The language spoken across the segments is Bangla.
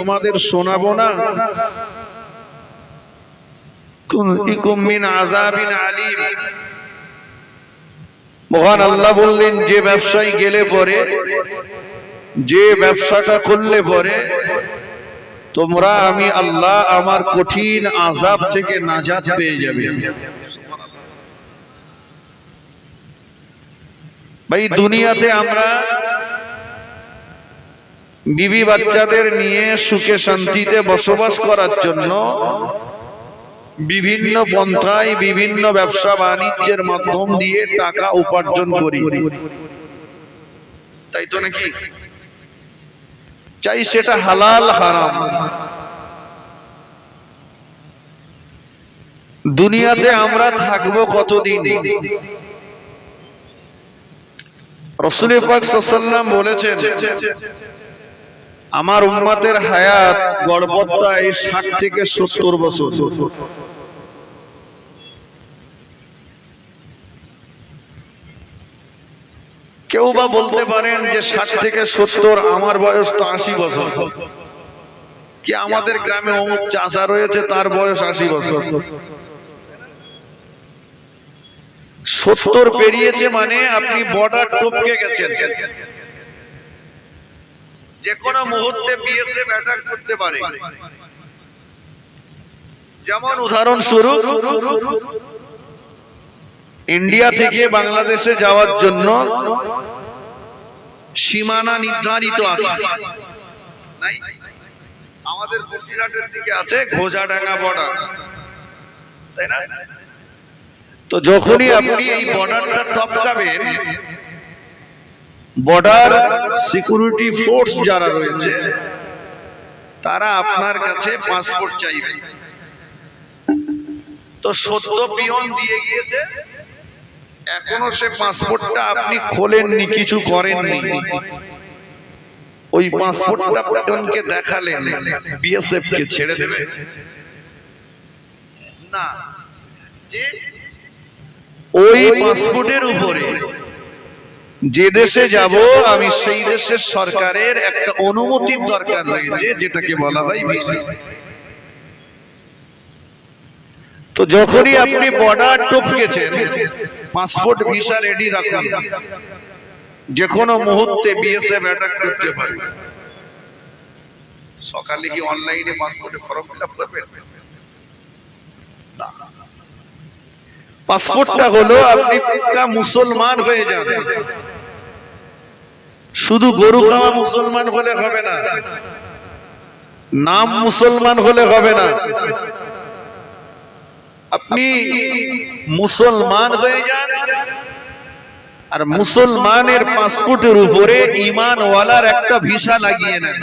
তোমাদের শোনাবো না কুনতিকুম মিন আযাবিন আলীম। মহান আল্লাহ বললেন, যে ব্যবসায় গেলে পরে, যে ব্যবসাটা করলে পরে তোমরা আমি আল্লাহ আমার কঠিন আযাব থেকে নাজাত পেয়ে যাবে। ভাই, দুনিয়াতে আমরা বিবি বাচ্চাদের নিয়ে সুখে শান্তিতে বসবাস করার জন্য বিভিন্ন পন্থায় বিভিন্ন ব্যবসা বাণিজ্যের মাধ্যম দিয়ে টাকা উপার্জন করি, তাই তো নাকি? চাই সেটা হালাল হারাম। দুনিয়াতে আমরা থাকবো কতদিন? রাসূল পাক সাল্লাল্লাহু আলাইহি ওয়াসাল্লাম বলেছেন, আমার উম্মতের হায়াত গড়পড়তায় 60 থেকে 70 বছর। কেউ বা বলতে পারেন যে 60 থেকে 70, আমার বয়স তো 80 বছর। কি আমাদের গ্রামে অমুক চাচা রয়েছে, তার বয়স 80 বছর। 70 পেরিয়েছে মানে আপনি বর্ডার টপকে গেছেন। যে কোনো মুহূর্তে বিএসএফ অ্যাটাক করতে পারে। যেমন উদাহরণস্বরূপ, ইন্ডিয়া থেকে বাংলাদেশে যাওয়ার জন্য সীমানা নির্ধারিত আছে, নাই? আমাদের বসিরহাটের দিকে আছে ঘোজাডাঙ্গা বর্ডার, তাই না? তো যখনই আপনি এই বর্ডারটা টপকাবেন, বর্ডার সিকিউরিটি ফোর্স যারা রয়েছে তারা আপনার কাছে পাসপোর্ট চাইবে। তো সদ্য পিয়ন দিয়ে গিয়েছে, এখনো সে পাসপোর্টটা আপনি খোলেননি, কিছু করেননি। ওই পাসপোর্টটা পিয়নকে দেখালেন, বিএসএফ কে ছেড়ে দেবে না। যে ওই পাসপোর্টের উপরে যে দেশে যাব আমি, সেই দেশের সরকারের একটা অনুমতির দরকার রয়েছে, যেটাকে বলা হয় ভিসা। তো যখনই আপনি বর্ডার টপকেছেন, পাসপোর্ট ভিসা রেডি রাখুন, যে কোনো মুহূর্তে বিএসএফ অ্যাটাক করতে পারে। সকালে কি অনলাইনে পাসপোর্টে ফর্ম ফিল আপ করবেন? না। পাসপোর্টটা হলো আপনি পাক্কা মুসলমান হয়ে যান। শুধু গরু খাওয়া মুসলমান হলে হবে না, নাম মুসলমান হলে হবে না। আপনি মুসলমান হয়ে যান, আর মুসলমানের পাসপোর্টের উপরে ঈমানওয়ালার একটা ভিসা লাগিয়ে নেন।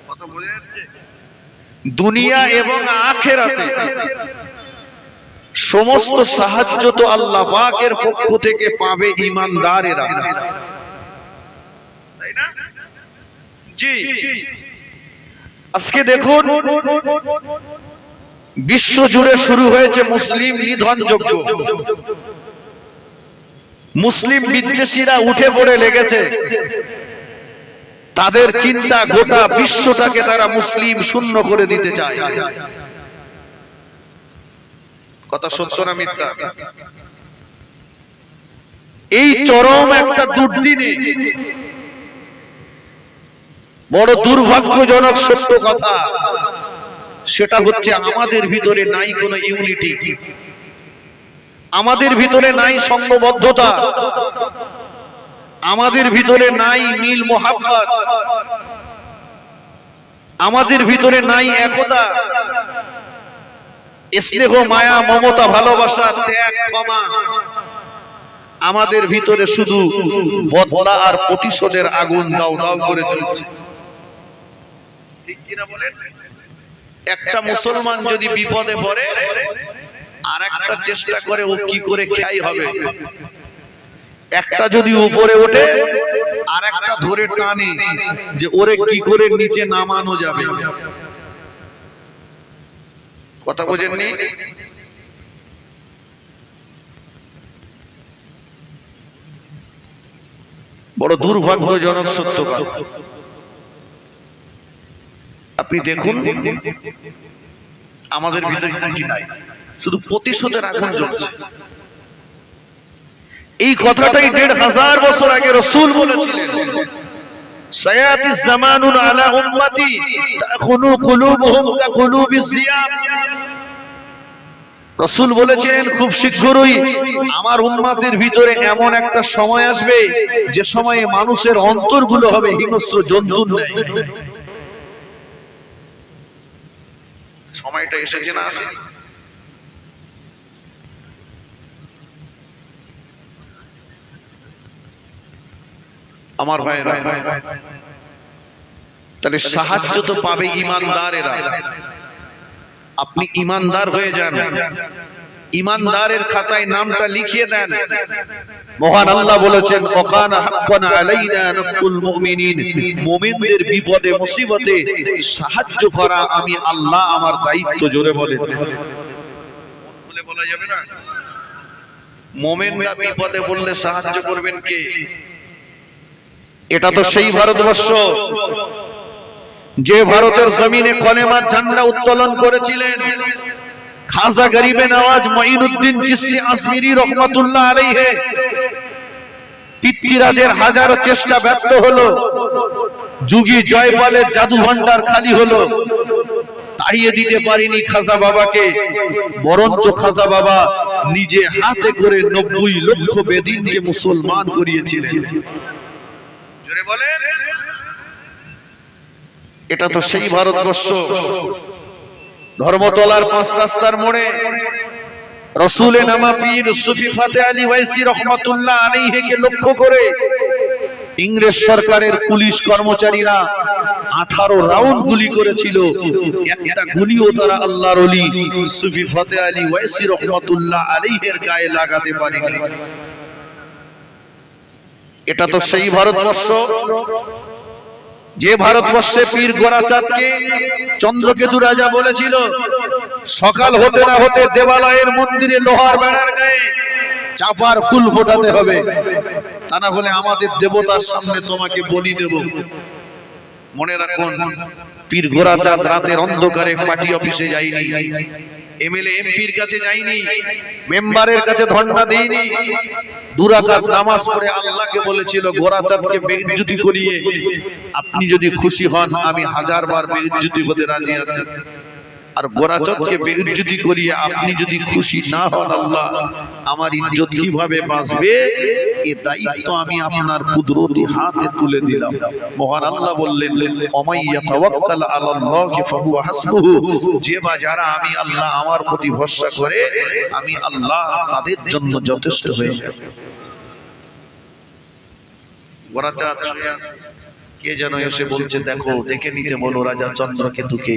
কথা বোঝা যাচ্ছে? দুনিয়া এবং আখিরাতে সমস্ত সাহায্য তো আল্লাহ পাকের পক্ষ থেকে পাবে ঈমানদারেরা, তাই না? জি। আজকে দেখুন, বিশ্ব জুড়ে শুরু হয়েছে মুসলিম নিধন যজ্ঞ। মুসলিম বিদ্বেষীরা উঠে পড়ে লেগেছে। তাদের চিন্তা, গোটা বিশ্বটাকে তারা মুসলিম শূন্য করে দিতে চায়। কথা সত্য না মিথ্যা? এই চরম একটা দুর্দিনে, বড় দুর্ভাগ্যজনক সত্য কথা, সেটা হচ্ছে আমাদের ভিতরে নাই কোনো ইউনিটি, আমাদের ভিতরে নাই সংঘবদ্ধতা, আমাদের ভিতরে নাই মিল মোহাব্বত, আমাদের ভিতরে নাই একতা, স্নেহ, মায়া, মমতা, ভালোবাসা, ত্যাগ, ক্ষমা। আমাদের ভিতরে শুধু বদলা আর প্রতিশোধের আগুন দাও দাও করে চলছে। ঠিক কিনা বলেন? একটা মুসলমান যদি বিপদে পড়ে, আর একটা চেষ্টা করে ও কি করে খেয়াই হবে। একটা যদি উপরে ওঠে, আর একটা ধরে টানে যে ওরে কি করে নিচে নামানো যাবে। কথা বোঝেননি? বড় দুর্ভাগ্যজনক সত্য কথা। আপনি দেখুন আমাদের ভিতরে কি নাই, শুধু প্রতিশোধের আগুন জ্বলছে। এই কথাটাই ১৫০০ বছর আগে রাসূল বলেছিলেন, সায়াতি জামানুন আলা উম্মতি তাখুনু কুলুবুহুম কাকুলুবিজ জিয়াব। রাসূল বলেছিলেন খুব শীঘ্রই আমার উম্মতের ভিতরে এমন একটা সময় আসবে যে সময়ে মানুষের অন্তরগুলো হবে হিংস্র জন্তুর ন্যায়। সময়টা এসেছে না আসেনি? আমার ভাইরা, তাহলে সাহায্য তো পাবে ঈমানদারেরা। আপনি ঈমানদার হয়ে যান, ঈমানদারের খাতায় নামটা লিখিয়ে দেন। মহান আল্লাহ বলেছেন, ওয়াকানা হাক্কান আলাইনা নাসরুল মুমিনিন, মুমিনদের বিপদে মুসিবতে সাহায্য করা আমি আল্লাহ আমার দায়িত্ব। জোরে বলেন, বলে বলা যাবে না? মুমিনরা বিপদে পড়লে সাহায্য করবেন কে? এটা তো সেই ভারতবর্ষ যে ভারতের জমিনে কলেমার ঝান্ডা উত্তোলন করেছিলেন খাজা গরিবে নওয়াজ মঈনুদ্দিন চিশতি আজমিরি রহমাতুল্লাহ আলাইহি। পৃথ্বীরাজের হাজারো চেষ্টা ব্যর্থ হলো, যুগী জয়পালের জাদু ভান্ডার খালি হলো, তাড়িয়ে দিতে পারিনি খাজা বাবাকে, বরঞ্চ খাজা বাবা নিজে হাতে করে ৯০ লক্ষ বেদিনকে মুসলমান করিয়েছিলেন। জোরে বলেন, এটা তো সেই ভারতবর্ষ। ধর্মতলার ৫ রাস্তার মোড়ে রসুলে নামা পীর সুফি ফাতে আলী ওয়াইসি রহমাতুল্লাহ আলাইহিকে লক্ষ্য করে ইংরেজ সরকারের পুলিশ কর্মচারীরা 18 রাউন্ড গুলি করেছিল। একটা গুলিও তারা আল্লাহর ওলি সুফি ফাতে আলী ওয়াইসি রহমাতুল্লাহ আলাইহির গায়ে লাগাতে পারেনি। এটা তো সেই ভারতবর্ষ যে ভারতবর্ষে পীর গোরাচাঁদকে চন্দ্রকেতু রাজা বলেছিল, সকাল হতে না হতে দেবালয়ের মন্দিরে লোহার বেড়ার গায়ে চাপার ফুল ফোটাতে হবে, তা না হলে আমাদের দেবতার সামনে তোমাকে বলি দেব। মনে রাখুন, পীর গোরাচাঁদ রাতের অন্ধকারে পার্টি অফিসে যায়নি, এমএলএ এমপির কাছে যায়নি, মেম্বারের কাছে ধর্ণা দেয়নি, 2 রাকাত নামাজ পড়ে আল্লাহকে বলেছিল, গোরাচাঁদকে বেইজ্জতি করিয়ে আপনি যদি খুশি হন আমি 1000 বার বেইজ্জতি হতে রাজি আছি, আর গোরাচাঁদকে বেইজ্জতি করিয়ে আপনি যদি খুশি না হন আল্লাহ আমার ইজ্জত কিভাবে বাঁচবে, এই দায়িত্ব আমি আপনার কুদরতি হাতে তুলে দিলাম। মহান আল্লাহ বললেন, ওমাইয়া তাওয়াক্কাল আলাল্লাহি ফাহুয়া হাসবুহু, যে বা যারা আমি আল্লাহ আমার প্রতি ভরসা করে আমি আল্লাহ তাদের জন্য যথেষ্ট হয়ে যায়। গোরাচাঁদ কে যেন এসে বলছে, দেখো দেখে নিতে বলো রাজা চন্দ্রকেতুকে,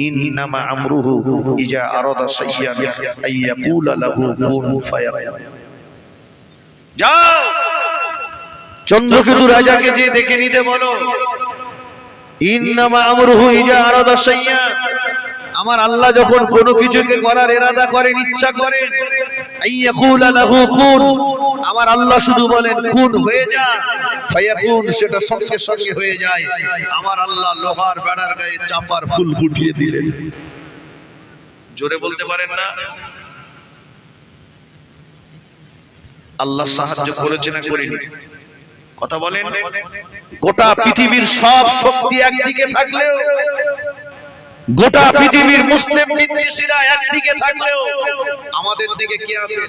ইন্নামা আমরুহু ইজা আরাদা শাইয়ান আইয়াকুলা লাহু কুন ফায়াকুন। যাও চন্দ্রকেতু রাজাকে যে দেখে নিতে বলো, ইন্নামা আমরুহু ইজা আরাদা শাইয়ান, আমার আল্লাহ যখন কোনো কিছুকে করার ইরাদা করেন, ইচ্ছা করেন, আইয়াকুলা লাহু কুন, আমার আল্লাহ শুধু বলেন কুন হয়ে যা, ফায়াকুন, সেটা সঙ্গে সঙ্গে হয়ে যায়। আমার আল্লাহ লোহার বেড়ার গায়ে চাপার ফুল ফুটিয়ে দিলেন। জোরে বলতে পারেন না? আল্লাহ সাহায্য করেছে না করেনি? কথা বলেন। গোটা পৃথিবীর সব শক্তি একদিকে থাকলেও, গোটা পৃথিবীর মুসলিম বিদ্বেষীরা একদিকে থাকলেও আমাদের দিকে কে আছে?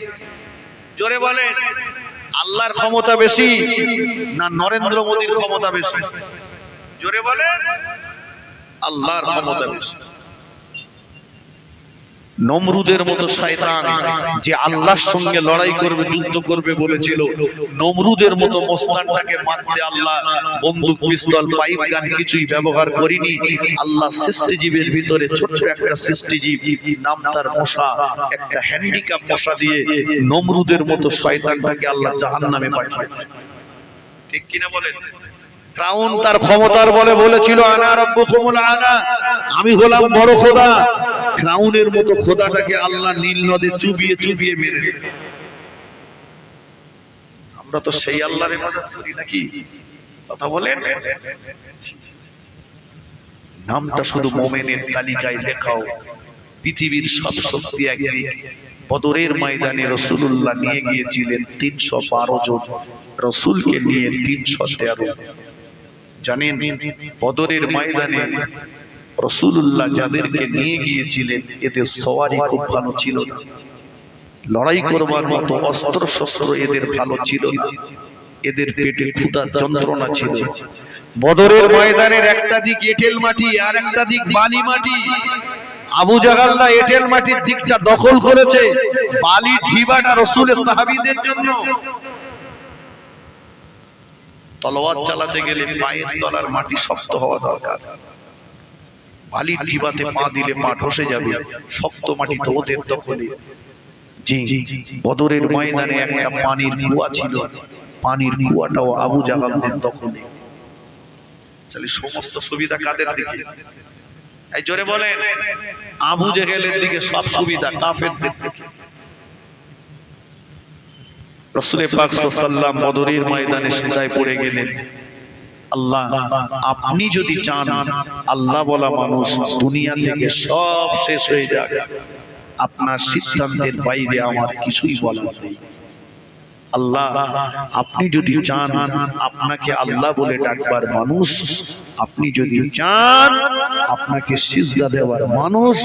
জোরে বলেন। আল্লাহর ক্ষমতা বেশি না নরেন্দ্র মোদীর ক্ষমতা বেশি? জোরে বলেন। আল্লাহর ক্ষমতা বেশি। নমরুদের মতো শয়তান যে আল্লাহর সঙ্গে লড়াই করবে, যুদ্ধ করবে বলেছিল, নমরুদের মতো মস্তানটাকে মারতে আল্লাহ বন্দুক, পিস্তল, পাইপ গান কিছুই ব্যবহার করিনি। আল্লাহ সৃষ্টিজীবের ভিতরে ছোট্ট একটা সৃষ্টিজীব, নাম তার মশা, একটা হ্যান্ডিক্যাপ মশা দিয়ে নমরুদের মতো শয়তানটাকে আল্লাহ জাহান্নামে পাঠিয়েছে। ঠিক কিনা বলেন? ফিরআউন তার ক্ষমতার বলে বলেছিল, আনা রাব্বুকুমুল আলা, আমি হলাম বড় খোদা। ফিরআউনের মতো খোদাটাকে আল্লাহ নীল নদে চুবিয়ে চুবিয়ে মেরেছে। আমরা তো সেই আল্লাহর ইবাদত করি নাকি? কথা বলেন। নামটা শুধু মুমিনের তালিকায় লেখাও। পৃথিবীর সব শক্তি একদিক, বদরের ময়দানে রাসূলুল্লাহ নিয়ে গিয়েছিলেন 312 জন, রাসূলকে নিয়ে 313। জানেন বদরের ময়দানে রাসূলুল্লাহ যাদেরকে নিয়ে গিয়েছিলেন এদের সওয়ারি খুব ভালো ছিল না, লড়াই করবার মতো অস্ত্র শস্ত্র এদের ভালো ছিল না, এদের পেটে ক্ষুধার যন্ত্রণা ছিল। বদরের ময়দানের একটা দিক এঁটেল মাটি আর একটা দিক বালি মাটি। আবু জাহাল্লা এঁটেল মাটির দিকটা দখল করেছে, বালির ঢিবাটা রাসূলের সাহাবীদের জন্য। তলোয়ার চালাতে গেলে পায়ের তলার মাটি শক্ত হওয়া দরকার, বালির ঢিবাতে পা দিলে পা ধসে যাবে, শক্ত মাটি তো ওদের দখলে। জি, বদরের ময়দানে একটা পানির কুয়া ছিল, পানির কুয়াটাও আবু জাহালদের দখলে। তাহলে সমস্ত সুবিধা কাদের দিকে? এই জোরে বলেন। আবু জাহেলের দিকে সব সুবিধা কাফেরদের দিকে। রাসূল পাক সাল্লাল্লাহু আলাইহি ওয়াসাল্লাম বদরের ময়দানে সিজদায় পড়ে গেলেন। আল্লাহ, আপনি যদি চান আল্লাহ বলা মানুষ দুনিয়া থেকে সব শেষ হয়ে যাক, আপনার সিদ্ধান্তের বাইরে আমার কিছুই বলার নেই। আল্লাহ, আপনি যদি চান আপনাকে আল্লাহ বলে ডাকবার মানুষ, আপনি যদি চান আপনাকে সিজদা দেওয়ার মানুষ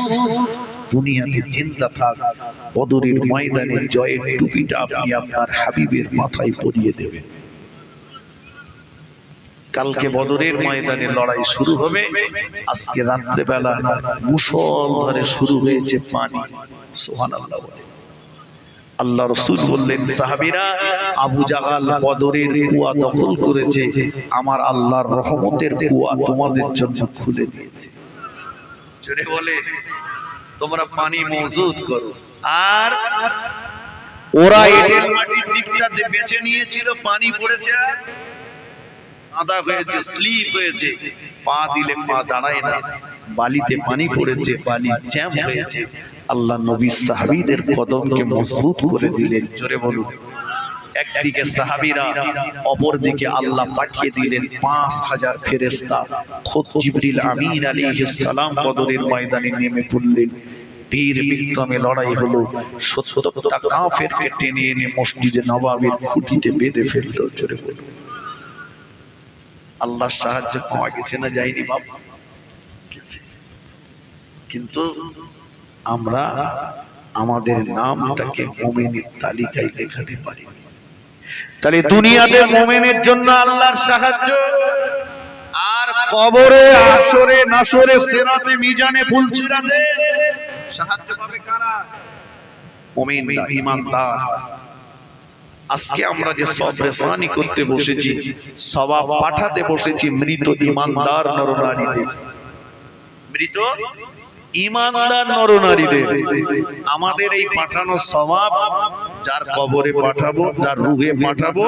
দুনিয়াতে জিন্দা থাক, বদরের ময়দানে জয়ের টুপিটা আপনি আপনার হাবিবের মাথায় পরিয়ে দেবেন। কালকে বদরের ময়দানে লড়াই শুরু হবে, আজকে রাত্রে বেলা মুষলধারে শুরু হয়েছে পানি। সুবহানাল্লাহ। আল্লাহ রাসূল বললেন, সাহাবীরা, আবু জাহাল বদরের কুয়া দখল করেছে, আমার আল্লাহর রহমতের কুয়া তোমাদের জন্য খুলে দিয়েছে। জোরে বলে, তোমরা পানি মজুদ করো। আর ওরা এঁটেল মাটির দিকটা বেছে নিয়েছিল, পানি পড়েছে, কাদা হয়েছে, স্লিপ হয়েছে, পা দিলে পা দাঁড়ায় না, বালিতে পানি পড়েছে, বালি জ্যাম হয়েছে। আল্লাহ নবী সাহাবীদের কদমকে মজবুত করে দিলেন। জোরে বলুন। একদিকে সাহাবীরা, অপর দিকে আল্লাহ পাঠিয়ে দিলেন 5000 ফেরেশতা। খুদ জিবরিল আমিন আলাইহিস সালাম বদরের ময়দানে নেমে পড়লেন। বীর বিক্রমে লড়াই হলো, 70টা কাফেরকে টেনে এনে মসজিদে নববীর খুঁটিতে বেঁধে ফেললো। জোরে বলুন। আল্লাহর সাহায্য পাওয়া গেছে না যায়নি বাবা? কিন্তু আমরা আমাদের নামটাকে মুমিনের তালিকায় লেখাতে পারি। তাহলে দুনিয়াতে মুমিনের জন্য আল্লাহর সাহায্য, আর কবরে, আসরে, নাসরে, সিরাতে, মিজানে, ফুলসিরাতে সাহায্য পাবে কারা? মুমিন, ঈমানদার। আজকে আমরা যে সবরেসানি করতে বসেছি, সওয়াব পাঠাতে বসেছি মৃত ঈমানদার নরনারীদের, মৃত ঈমানদার নরনারীদের। আমাদের এই পাঠানো সওয়াব যার কবরে পাঠাবো, যার রুহে পাঠাবো,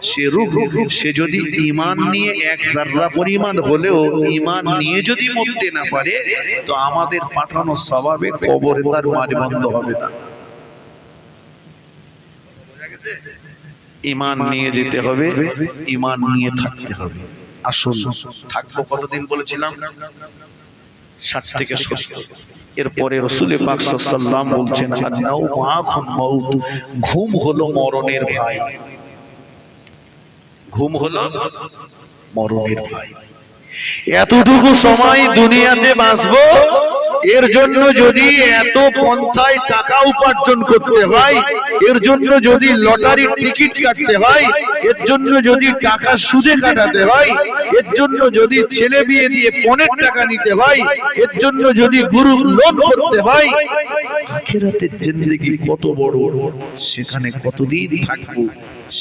সে রূহ, সে যদি ঈমান নিয়ে এক যাররা পরিমাণ হলেও ঈমান নিয়ে যদি মরতে না পারে, তো আমাদের পাঠানো সওয়াবে কবরে তার মারি বন্ধ হবে না। ঈমান নিয়ে যেতে হবে, ঈমান নিয়ে থাকতে হবে। আসুন, থাকবো কতদিন বলেছিলাম? 60 থেকে 70। এরপরে রাসূল পাক সাল্লাল্লাহু আলাইহি ওয়াসাল্লাম বলছেন, আন-নাওমু আখুন মাউত, ঘুম হলো মরণের ভাই। ঘুম হলো মরণের ভাই। এতটুকু সময় দুনিয়াতে বাঁচবো, এর জন্য যদি এত পন্থায় টাকা উপার্জন করতে হয়, এর জন্য যদি লটারির টিকিট কাটতে হয়, এর জন্য যদি টাকা সুদে কাটাতে হয়, এর জন্য যদি ছেলে বিয়ে দিয়ে 15 টাকা নিতে হয়, এর জন্য যদি গ্রুপ লোন করতে হয়, আখিরাতের জিন্দেগি কত বড়, সেখানে কতদিন থাকবো,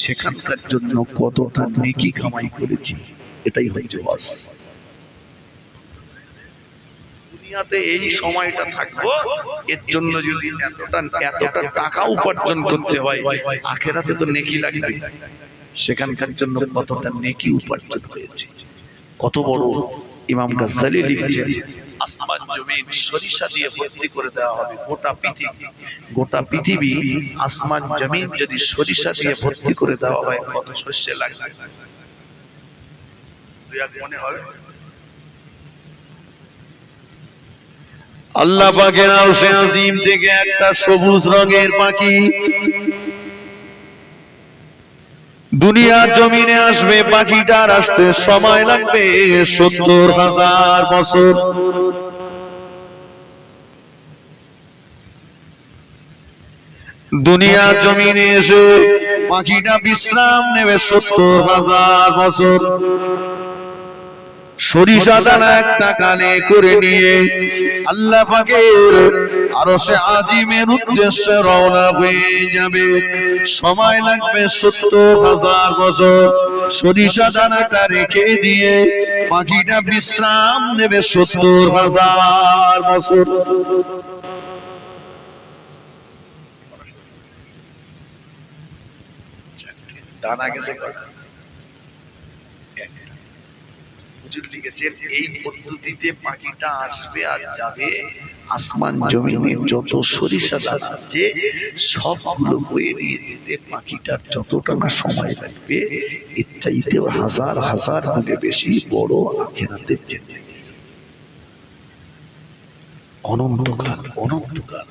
সেখানকার জন্য কতটা নেকি কামাই করেছি, এটাই হচ্ছে ওয়াজ। দুনিয়াতে এই সময়টা থাকবো, এর জন্য যদি এতটা টাকা উপার্জন করতে হয়, আখিরাতে তো নেকি লাগবে, সেখানকার জন্য কতটা নেকি উপার্জন হয়েছে, কত বড়। ইমাম গাজ্জালী লিখছেন, আসমান জমিন সরিষা দিয়ে ভর্তি করে দেওয়া হবে। গোটা পৃথিবী আসমান জমিন যদি সরিষা দিয়ে ভর্তি করে দেওয়া হয়, কত শস্য লাগবে? দুই এক মনে হয় আল্লাহ পাকের আরশে আজিম থেকে একটা সবুজ রঙের পাখি দুনিয়ার জমিনে আসবে। পাখিটার আসতে সময় লাগবে ৭০,০০০ বছর। দুনিয়ার জমিনে এসে পাখিটা বিশ্রাম নেবে ৭০,০০০ বছর। সরিষা দানা একটা কানে করে নিয়ে আল্লাহ পাকের আরশে আজিমের উদ্দেশ্যে রওনা হয়ে যাবে। সময় লাগবে ৭০,০০০ বছর। সরিষা দানাটা রেখে দিয়ে পাখিটা বিশ্রাম নেবে ৭০,০০০ বছর। দানা গেছে লিখেছেন এই পদ্ধতিতে পাখিটা আসবে আর যাবে। আসমান জমিনে যত সরিষা দানা আছে সবগুলো বয়ে নিয়ে যেতে পাখিটার যতটা না সময় লাগবে এর চাইতে হাজার হাজার গুণে বেশি বড় আখিরাতে যেতে। অনন্তকাল, অনন্তকাল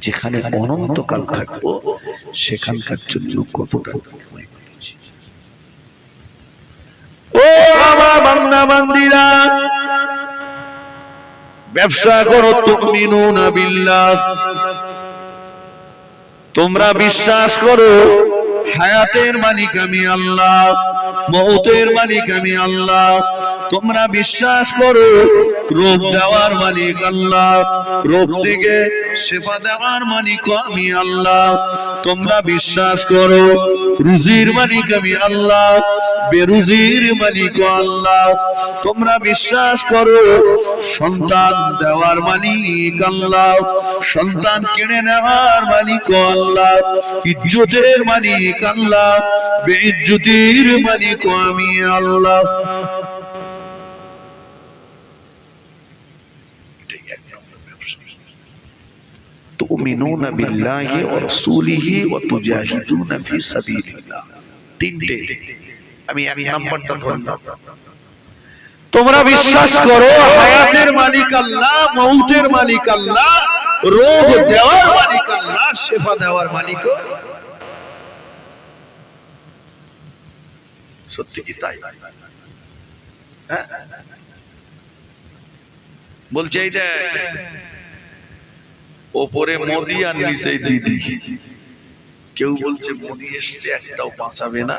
যেখানে অনন্তকাল থাকবো সেখানকার জন্য কতটা সময় করেছি। ও আমার বান্দা বান্দিরা, ব্যবসা করো তুমিনুনা বিল্লাহ, তোমরা বিশ্বাস করো হায়াতের মালিক আমি আল্লাহ, মউতের মালিক আমি আল্লাহ। তোমরা বিশ্বাস করো রোগ দেওয়ার মালিক আল্লাহ, রোগ থেকে শিফা দেওয়ার মালিক আমি আল্লাহ। তোমরা বিশ্বাস করো রুজির মালিক আমি আল্লাহ, বেরুজির মালিক আল্লাহ। তোমরা বিশ্বাস করো সন্তান দেওয়ার মালিক আল্লাহ, সন্তান কেড়ে নেওয়ার মালিক আল্লাহ, ইজ্জতের মালিক আল্লাহ, বেইজ্জতির মালিক আমি আল্লাহ। তুমিনুনা বিল্লাহি ওয়া রাসূলিহি ওয়া তুজাহিদুনা ফি সাবিলিল্লাহ। তিনটে আমি এক নাম্বারটা ধরলাম। তোমরা বিশ্বাস করো হায়াতের মালিক আল্লাহ, মউতের মালিক আল্লাহ, রোগ দেওয়ার মালিক আল্লাহ, শিফা দেওয়ার মালিক। সত্যি কি তাই? হ্যাঁ বলছে এই যে ওপরে মোদি আর নিচে দিদি। কেউ বলছে মোদি এসছে একটাও বাঁচাবে না,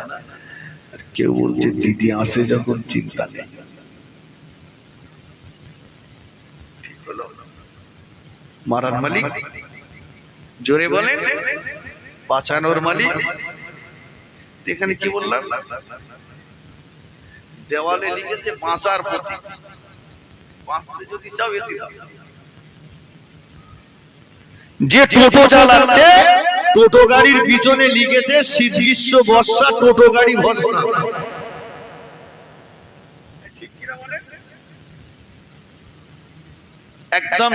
আর কেউ বলছে দিদি আসে যখন চিন্তা নেই। মারার মালিক জোরে বলেন, বাঁচানোর মালিক। এখানে কি বললাম? দেওয়ালে লিখেছে বাঁচার প্রতীক। বাঁচতে যদি চাও এ দিলাম। যে টোটো চালাচ্ছে টোটো গাড়ির পিছনে লিখেছে শীত গ্রীষ্ম বর্ষা টোটো গাড়ি ভরসা। একদম